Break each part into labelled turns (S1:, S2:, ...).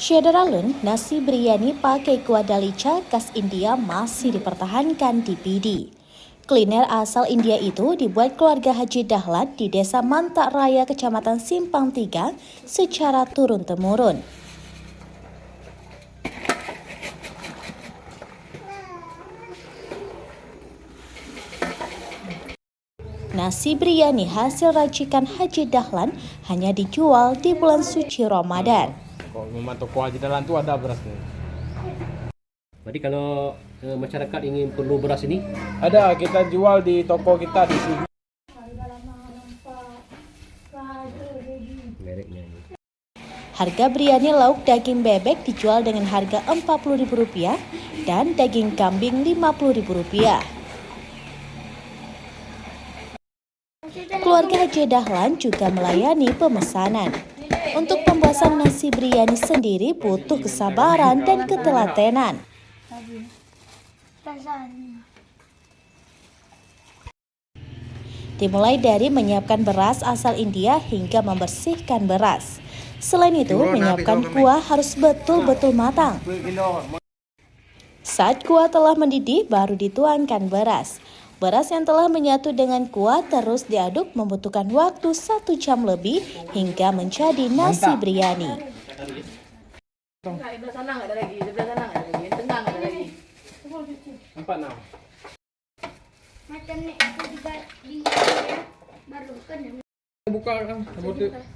S1: Syederalun, nasi biryani pakai kuah dalicha khas India masih dipertahankan di PD. Kuliner asal India itu dibuat keluarga Haji Dahlan di Desa Mantak Raya, Kecamatan Simpang 3 secara turun-temurun. Nasi biryani hasil racikan Haji Dahlan hanya dijual di bulan suci Ramadan.
S2: Kalau memang toko Haji Dahlan itu ada beras nih.
S3: Berarti kalau masyarakat ingin perlu beras ini?
S2: Ada, kita jual di toko kita di sini.
S3: Mereknya ini.
S1: Harga biryani lauk daging bebek dijual dengan harga Rp40.000 dan daging kambing Rp50.000. Keluarga Haji Dahlan juga melayani pemesanan. Untuk pembuatan nasi biryani sendiri butuh kesabaran dan ketelatenan. Dimulai dari menyiapkan beras asal India hingga membersihkan beras. Selain itu, menyiapkan kuah harus betul-betul matang. Saat kuah telah mendidih, baru dituangkan beras. Beras yang telah menyatu dengan kuah terus diaduk membutuhkan waktu 1 jam lebih hingga menjadi nasi biryani.
S4: Sebelah sana nggak ada lagi, sebelah sana nggak ada lagi, yang tengah nggak ada lagi.
S2: 4-6.
S5: Macam ni aku juga di ya, baru kan ya.
S2: Buka kan,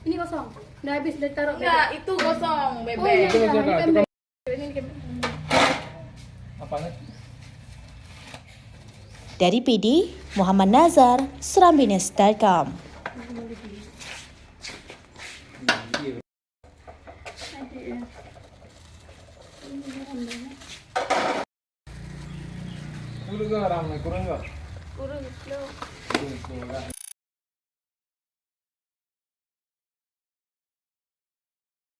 S5: Ini kosong. Udah habis, udah taruh.
S4: Enggak, itu kosong bebek.
S5: Oh, iya.
S2: itu jaga. Apa nih?
S1: Dari PD, Muhammad Nazar, Serambines.com.
S2: Kurang garam, kurang nggak?
S5: Kurang slow.
S2: Kurang.